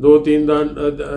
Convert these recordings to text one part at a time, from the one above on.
2-3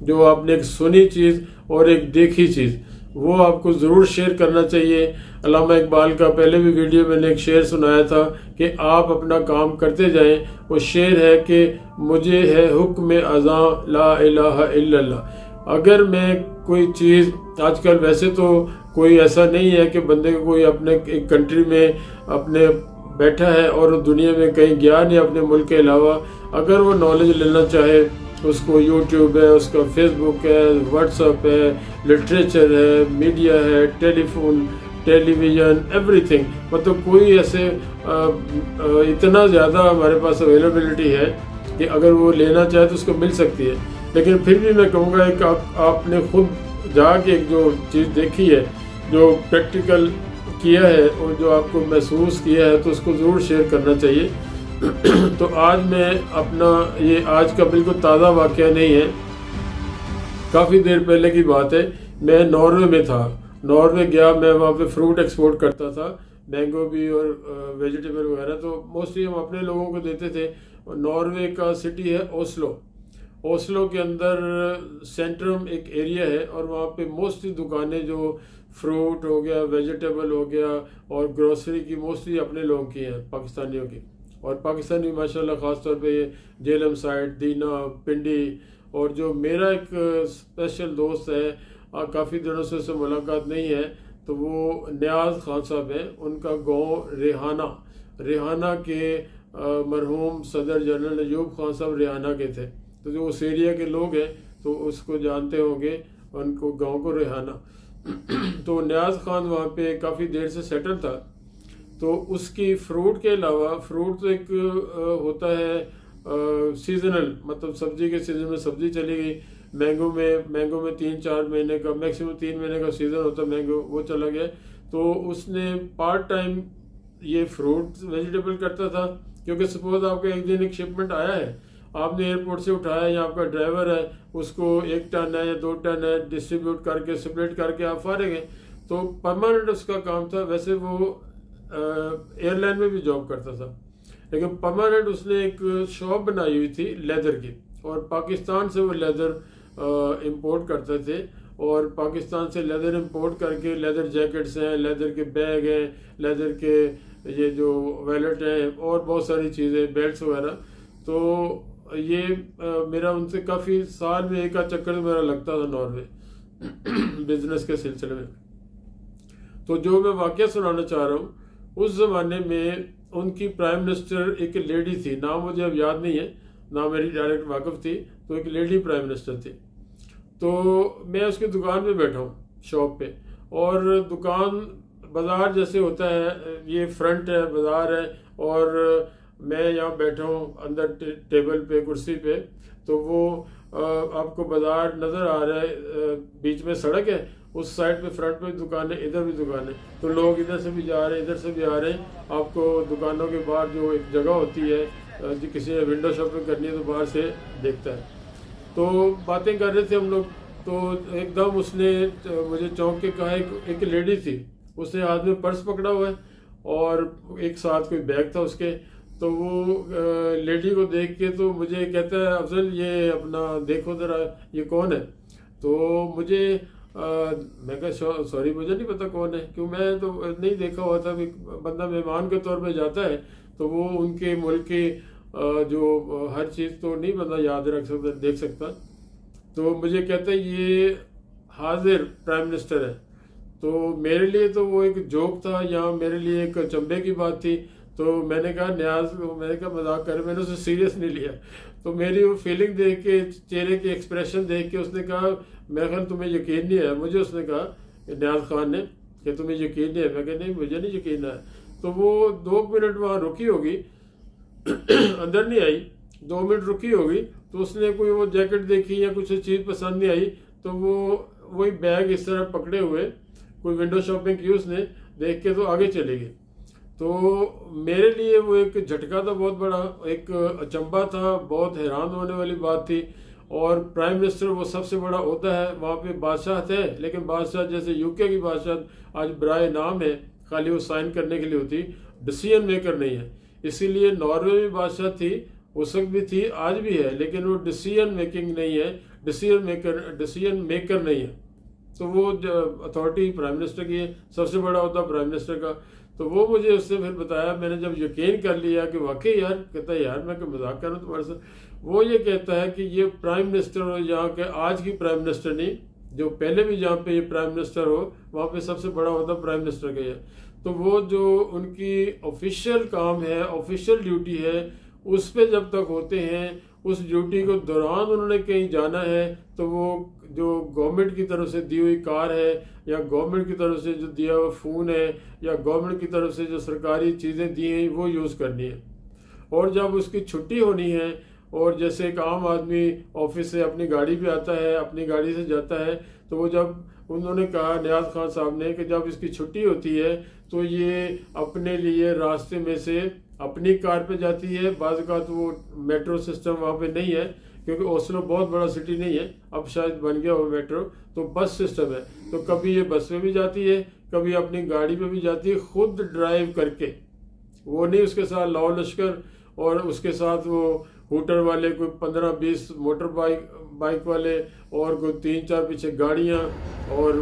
جو آپ نے ایک سنی چیز اور ایک دیکھی چیز وہ آپ کو ضرور شیئر کرنا چاہیے۔ علامہ اقبال کا پہلے بھی ویڈیو میں نے ایک شعر سنایا تھا کہ آپ اپنا کام کرتے جائیں۔ وہ شعر ہے کہ مجھے ہے حکم ازاں لا الہ الا اللہ۔ اگر میں کوئی چیز آج کل ویسے تو کوئی ایسا نہیں ہے کہ بندے کو کوئی اپنے ایک کنٹری میں اپنے بیٹھا ہے اور دنیا میں کہیں گیا نہیں اپنے ملک کے علاوہ، اگر وہ نالج لینا چاہے اس کو یوٹیوب ہے، اس کا فیس بک ہے، واٹس ایپ ہے، لٹریچر ہے، میڈیا ہے، ٹیلی فون، ٹیلی ویژن، ایوری تھنگ، مطلب کوئی ایسے اتنا زیادہ ہمارے پاس اویلیبلٹی ہے کہ اگر وہ لینا چاہے تو اس کو مل سکتی ہے۔ لیکن پھر بھی میں کہوں گا کہ آپ نے خود جا کے ایک جو چیز دیکھی ہے، جو پریکٹیکل کیا ہے اور جو آپ کو محسوس کیا ہے تو اس کو ضرور شیئر کرنا چاہیے۔ تو آج میں اپنا یہ آج کا بالکل تازہ واقعہ نہیں ہے، کافی دیر پہلے کی بات ہے۔ میں ناروے میں تھا، ناروے گیا، میں وہاں پہ فروٹ ایکسپورٹ کرتا تھا، مینگو بھی اور ویجیٹیبل وغیرہ، تو موسٹلی ہم اپنے لوگوں کو دیتے تھے۔ ناروے کا سٹی ہے اوسلو، اوسلو کے اندر سینٹرم ایک ایریا ہے اور وہاں پہ موسٹلی دکانیں جو فروٹ ہو گیا، ویجیٹیبل ہو گیا اور گروسری کی موسٹلی اپنے لوگوں کی ہیں، پاکستانیوں کی، اور پاکستانی ماشاءاللہ خاص طور پہ جیلم سائڈ، دینا، پنڈی، اور جو میرا ایک اسپیشل دوست ہے، کافی دنوں سے اس سے ملاقات نہیں ہے، تو وہ نیاز خان صاحب ہیں، ان کا گاؤں ریحانہ کے مرحوم صدر جنرل ایوب خان صاحب ریحانہ کے تھے، تو جو اس ایریا کے لوگ ہیں تو اس کو جانتے ہوں گے، ان کو گاؤں کو ریحانہ۔ تو نیاز خان وہاں پہ کافی دیر سے سیٹل تھا، تو اس کی فروٹ کے علاوہ، فروٹ تو ایک ہوتا ہے سیزنل، مطلب سبزی کے سیزن میں سبزی چلی گئی، مینگو میں 3-4 مہینے کا، میکسیمم 3 مہینے کا سیزن ہوتا ہے مینگو، وہ چلا گیا۔ تو اس نے پارٹ ٹائم یہ فروٹ ویجیٹیبل کرتا تھا، کیونکہ سپوز آپ کا ایک دن ایک شپمنٹ آیا ہے، آپ نے ایئرپورٹ سے اٹھایا، یا آپ کا ڈرائیور ہے، اس کو 1 ٹن ہے یا 2 ٹن ہے، ڈسٹریبیوٹ کر کے سپلٹ کر کے آپ فارغ ہیں، تو پرماننٹ اس کا کام تھا۔ ویسے وہ ایئر لائن میں بھی جاب کرتا تھا، لیکن پرماننٹ اس نے ایک شاپ بنائی ہوئی تھی لیدر کی، اور پاکستان سے وہ لیدر امپورٹ کرتے تھے، اور پاکستان سے لیدر امپورٹ کر کے لیدر جیکٹس ہیں، لیدر کے بیگ ہیں، لیدر کے یہ جو ویلٹ ہیں، اور بہت ساری چیزیں، بیلٹس وغیرہ۔ تو یہ میرا ان سے کافی سال میں ایک آدھ چکر میرا لگتا تھا ناروے بزنس کے سلسلے میں۔ تو جو میں واقعہ سنانا چاہ رہا ہوں، اس زمانے میں ان کی پرائم منسٹر ایک لیڈی تھی، نام مجھے اب یاد نہیں ہے، نہ میری ڈائریکٹ واقف تھی، تو ایک لیڈی پرائم منسٹر تھی۔ تو میں اس کی دکان پہ بیٹھا ہوں، شاپ پہ، اور دکان بازار جیسے ہوتا ہے، یہ فرنٹ ہے، بازار ہے، اور میں یہاں بیٹھا ہوں اندر ٹیبل پہ، کرسی پہ، تو وہ آپ کو بازار نظر آ رہا ہے، بیچ میں سڑک ہے، اس سائڈ پہ فرنٹ پہ دکانیں، ادھر بھی دکانیں، تو لوگ ادھر سے بھی جا رہے ہیں، ادھر سے بھی آ رہے ہیں۔ آپ کو دکانوں کے باہر جو ایک جگہ ہوتی ہے، جو کسی نے ونڈو شاپنگ کرنی ہے تو باہر سے دیکھتا ہے۔ تو باتیں کر رہے تھے ہم لوگ، تو ایک دم اس نے مجھے چونک کے کہا، ایک لیڈی تھی، اس نے ہاتھ میں پرس پکڑا ہوا ہے اور ایک ساتھ کوئی بیگ تھا اس کے، تو وہ لیڈی کو دیکھ کے تو مجھے کہتا ہے، افضل یہ اپنا دیکھو ذرا یہ کون ہے۔ تو مجھے میں کہا سوری مجھے نہیں پتا کون ہے، کیوں میں تو نہیں دیکھا ہوا تھا، بندہ مہمان کے طور پہ جاتا ہے تو وہ ان کے ملک کی جو ہر چیز تو نہیں بندہ یاد رکھ سکتا، دیکھ سکتا۔ تو مجھے کہتا ہے یہ حاضر پرائم منسٹر ہے۔ تو میرے لیے تو وہ ایک جوک تھا، یا میرے لیے ایک چمبے کی بات تھی، تو میں نے کہا نیاز، میں نے کہا مذاق کر، میں نے اسے سیریس نہیں لیا۔ تو میری وہ فیلنگ دیکھ کے، چہرے کے ایکسپریشن دیکھ کے اس نے کہا، میرے خیال تمہیں یقین نہیں ہے مجھے، اس نے کہا نیاز خان نے کہ تمہیں یقین نہیں ہے۔ میں کہا نہیں مجھے نہیں یقین ہے۔ تو وہ 2 منٹ وہاں رکی ہوگی، اندر نہیں آئی، 2 منٹ رکی ہوگی، تو اس نے کوئی وہ جیکٹ دیکھی یا کچھ چیز پسند نہیں آئی، تو وہ وہی بیگ اس طرح پکڑے ہوئے، کوئی ونڈو شاپنگ کی اس نے دیکھ کے، تو آگے چلے گئے۔ تو میرے لیے وہ ایک جھٹکا تھا بہت بڑا، ایک اچنبا تھا، بہت حیران ہونے والی بات تھی۔ اور پرائم منسٹر وہ سب سے بڑا عہدہ ہے، وہاں پہ بادشاہ تھے، لیکن بادشاہ جیسے یو کے کی بادشاہ آج برائے نام ہے، خالی وہ سائن کرنے کے لیے ہوتی، ڈیسیژن میکر نہیں ہے۔ اسی لیے ناروے میں بادشاہ تھی، اس وقت بھی تھی، آج بھی ہے، لیکن وہ ڈیسیژن میکنگ نہیں ہے، ڈیسیجن میکر نہیں ہے. تو وہ اتھارٹی پرائم منسٹر کی ہے، سب سے بڑا عہدہ پرائم منسٹر کا. تو وہ مجھے اس نے پھر بتایا، میں نے جب یقین کر لیا کہ واقعی یار، کہتا ہے یار میں کہ مذاق کر رہا ہوں تمہارے ساتھ. وہ یہ کہتا ہے کہ یہ پرائم منسٹر یہاں کے آج کی پرائم منسٹر نہیں، جو پہلے بھی جہاں پہ یہ پرائم منسٹر ہو وہاں پہ سب سے بڑا عہدہ پرائم منسٹر کا ہے. تو وہ جو ان کی آفیشیل کام ہے، آفیشیل ڈیوٹی ہے، اس پہ جب تک ہوتے ہیں، اس ڈیوٹی کو دوران انہوں نے کہیں جانا ہے تو وہ جو گورنمنٹ کی طرف سے دی ہوئی کار ہے، یا گورنمنٹ کی طرف سے جو دیا ہوا فون ہے، یا گورنمنٹ کی طرف سے جو سرکاری چیزیں دی ہیں وہ یوز کرنی ہے. اور جب اس کی چھٹی ہونی ہے، اور جیسے ایک عام آدمی آفس سے اپنی گاڑی پہ آتا ہے، اپنی گاڑی سے جاتا ہے، تو وہ جب انہوں نے کہا نیاز خان صاحب نے کہ جب اس کی چھٹی ہوتی ہے تو یہ اپنے لیے راستے میں سے اپنی کار پہ جاتی ہے. بعض اوقات وہ میٹرو سسٹم وہاں پہ نہیں ہے کیونکہ اوسلو بہت بڑا سٹی نہیں ہے، اب شاید بن گیا ہو میٹرو، تو بس سسٹم ہے. تو کبھی یہ بس میں بھی جاتی ہے، کبھی اپنی گاڑی پہ بھی جاتی ہے، خود ڈرائیو کر کے. وہ نہیں اس کے ساتھ لاؤ لشکر اور اس کے ساتھ وہ ہوٹر والے کوئی 15-20 موٹر بائک والے اور کوئی 3-4 پیچھے گاڑیاں اور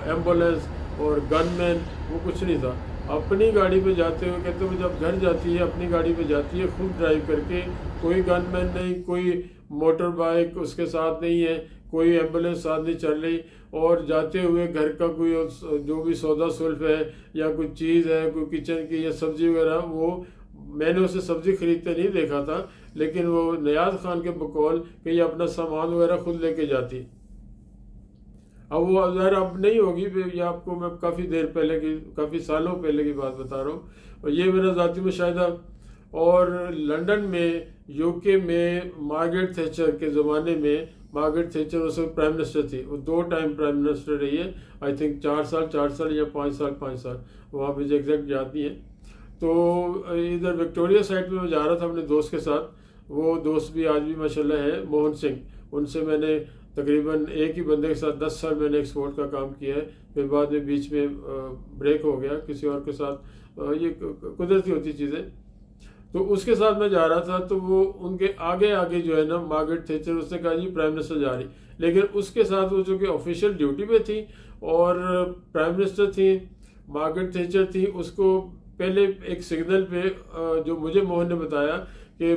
ایمبولینس اور گن مین، وہ کچھ نہیں تھا. اپنی گاڑی پہ جاتے ہوئے کہتے ہیں جب گھر جاتی ہے اپنی گاڑی پہ جاتی ہے خود ڈرائیو کر کے، کوئی گن مین نہیں، کوئی موٹر بائک اس کے ساتھ نہیں ہے، کوئی ایمبولینس ساتھ نہیں چل رہی. اور جاتے ہوئے گھر کا کوئی جو بھی سودا سلف ہے یا کوئی چیز ہے، کوئی کچن کی یا سبزی وغیرہ، وہ میں نے اسے سبزی خریدتے نہیں دیکھا تھا، لیکن وہ نیاز خان کے بقول کہ یہ اپنا سامان وغیرہ خود لے کے جاتی. اب وہ ظاہر اب نہیں ہوگی، یہ آپ کو میں کافی سالوں پہلے کی بات بتا رہا ہوں، اور یہ میرا ذاتی مشاہدہ. اور لنڈن میں، یو کے میں، مارگریٹ تھیچر کے زمانے میں، مارگریٹ تھیچر اس وقت پرائم منسٹر تھی، وہ 2 ٹائم پرائم منسٹر رہی ہے، آئی تھنک 4 سال یا 5 سال، وہاں پہ ایگزیکٹ یاد نہیں ہے. تو ادھر وکٹوریا سائڈ پہ میں جا رہا تھا اپنے دوست کے ساتھ. وہ دوست بھی آج بھی ماشاءاللہ ہے، موہن سنگھ. ان سے میں نے تقریباً ایک ہی بندے کے ساتھ 10 سال میں نے ایکسپورٹ کا کام کیا ہے، پھر بعد میں بیچ میں بریک ہو گیا کسی اور کے ساتھ، یہ قدرتی ہوتی چیزیں. تو اس کے ساتھ میں جا رہا تھا، تو وہ ان کے آگے جو ہے نا مارگریٹ تھیچر، اس نے کہا جی پرائم منسٹر جا رہی، لیکن اس کے ساتھ وہ جو کہ آفیشیل ڈیوٹی پہ تھی اور پرائم منسٹر تھی، مارگریٹ تھیچر تھی. اس کو پہلے ایک سگنل پہ جو مجھے موہن نے بتایا کہ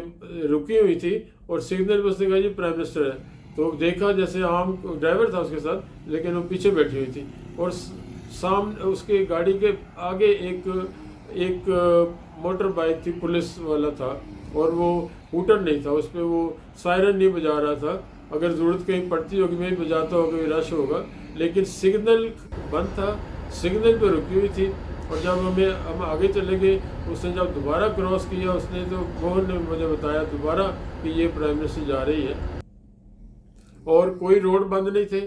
رکی ہوئی تھی، اور سگنل پہ اس نے کہا جی پرائم منسٹر ہے. تو دیکھا جیسے عام ڈرائیور تھا اس کے ساتھ، لیکن وہ پیچھے بیٹھی ہوئی تھی، اور سامنے اس کے گاڑی کے آگے ایک موٹر بائک تھی، پولیس والا تھا، اور وہ ہوٹر نہیں تھا، اس پہ وہ سائرن نہیں بجا رہا تھا. اگر ضرورت کہیں پڑتی ہوگی میں بجاتا ہوگا، کوئی رش ہوگا، لیکن سگنل بند تھا، سگنل پہ رکی ہوئی تھی. اور جب ہم آگے چلے گئے، اس نے جب دوبارہ کراس کیا، اس نے تو موہن نے مجھے بتایا دوبارہ کہ یہ پرائم منسٹر جا رہی ہے. اور کوئی روڈ بند نہیں تھے،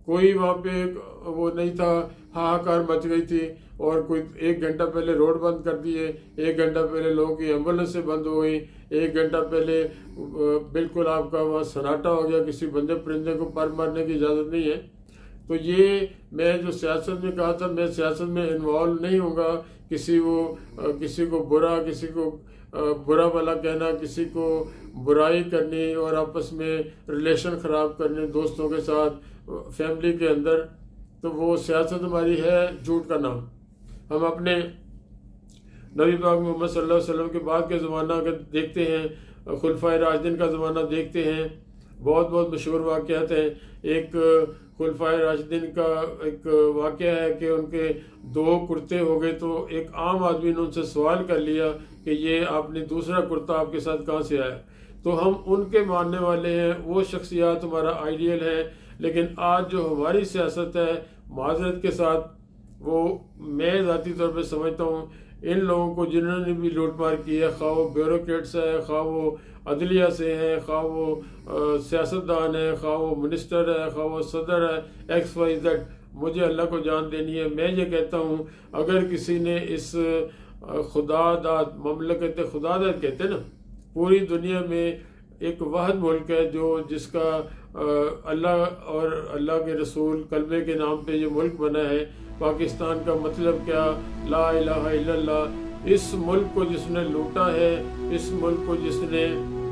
کوئی وہاں پہ وہ نہیں تھا، ہاہاکار مچ گئی تھی، اور کوئی 1 گھنٹہ پہلے روڈ بند کر دیے، 1 گھنٹہ پہلے لوگوں کی ایمبولینس سے بند ہو گئی، 1 گھنٹہ پہلے بالکل آپ کا وہاں سناٹا ہو گیا، کسی بندے پرندے کو پر مارنے کی اجازت نہیں ہے. تو یہ میں جو سیاست میں کہا تھا، میں سیاست میں انوالو نہیں ہوں گا، کسی کو برا بھلا کہنا، کسی کو برائی کرنی اور آپس میں ریلیشن خراب کرنے دوستوں کے ساتھ، فیملی کے اندر. تو وہ سیاست ہماری ہے جھوٹ کا نام. ہم اپنے نبی پاک محمد صلی اللہ علیہ وسلم کے بعد کے زمانہ اگر دیکھتے ہیں، خلفائے راشدین کا زمانہ دیکھتے ہیں، بہت مشہور واقعات ہیں. ایک خلفائے راشدین کا ایک واقعہ ہے کہ ان کے 2 کرتے ہو گئے، تو ایک عام آدمی نے ان سے سوال کر لیا کہ یہ آپ نے دوسرا کرتا آپ کے ساتھ کہاں سے آیا. تو ہم ان کے ماننے والے ہیں، وہ شخصیات ہمارا آئیڈیل ہے. لیکن آج جو ہماری سیاست ہے، معذرت کے ساتھ، وہ میں ذاتی طور پہ سمجھتا ہوں ان لوگوں کو جنہوں نے بھی لوٹ مار کی ہے، خواہ وہ بیوروکریٹس ہے، خواہ وہ عدلیہ سے ہیں، خواہ وہ سیاستدان ہے، خواہ وہ منسٹر ہے، خواہ وہ صدر ہے، XYZ، مجھے اللہ کو جان دینی ہے. میں یہ کہتا ہوں اگر کسی نے اس خدا داد مملکت خدا داد کہتے ہیں نا، پوری دنیا میں ایک واحد ملک ہے جس کا اللہ اور اللہ کے رسول کلمے کے نام پہ یہ ملک بنا ہے. پاکستان کا مطلب کیا؟ لا الہ الا اللہ. اس ملک کو جس نے لوٹا ہے، اس ملک کو جس نے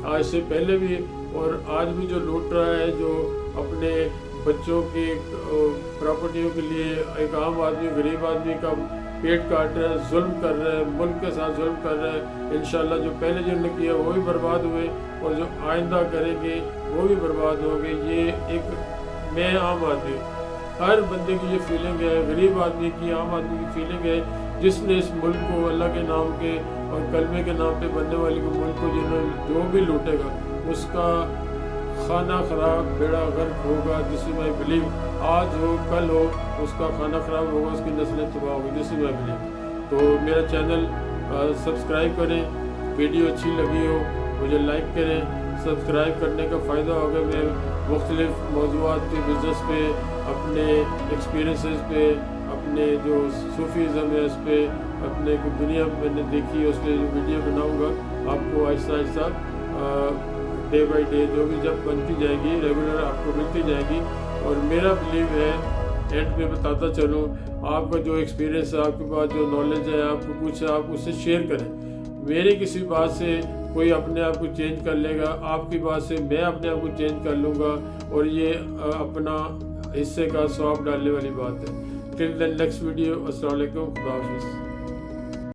آج سے پہلے بھی اور آج بھی جو لوٹ رہا ہے، جو اپنے بچوں کی پراپرٹیوں کے لیے ایک عام آدمی غریب آدمی کا پیٹ کاٹ رہا ہے، ظلم کر رہا ہے، ملک کے ساتھ ظلم کر رہا ہے۔ انشاءاللہ جو پہلے جنہوں نے کیا وہ بھی برباد ہوئے اور جو آئندہ کریں گے وہ بھی برباد ہوں گے۔ یہ ایک میں عام آدمی ہر بندے کی یہ فیلنگ ہے، غریب آدمی کی، عام آدمی کی فیلنگ ہے، جس نے اس ملک کو اللہ کے نام کے اور کلمے کے نام پہ بننے والی کو ملک کو جو بھی لوٹے گا اس کا خانہ خراب بیڑا غرق ہوگا۔ جس میں بلیو آج ہو کل ہو اس کا خانہ خراب ہوگا، اس کی نسلیں تباہ ہوگی، جس میں بلیو۔ تو میرا چینل سبسکرائب کریں، ویڈیو اچھی لگی ہو مجھے لائک کریں۔ سبسکرائب کرنے کا فائدہ ہوگا، میں مختلف موضوعات کے بزنس پہ، اپنے ایکسپیرینسز پہ، اپنے جو صوفیزم ہے اس پہ، اپنے کو دنیا میں نے دیکھی ہے اس پہ جو ویڈیو بناؤں گا آپ کو آہستہ آہستہ ڈے بائی ڈے جو بھی جب بنتی جائے گی ریگولر آپ کو ملتی جائے گی۔ اور میرا بلیو ہے اینڈ پہ بتاتا چلوں، آپ کا جو ایکسپیرینس ہے، آپ کے پاس جو نالج ہے، آپ کو کچھ آپ اس سے شیئر کریں۔ میری کسی بات سے کوئی اپنے آپ کو چینج کر لے گا، آپ کی بات سے میں اپنے آپ کو چینج کر لوں گا، اور یہ اپنا حصے کا ثواب ڈالنے والی بات ہے۔ ٹل دین نیکسٹ ویڈیو، السلام علیکم، خدا حافظ۔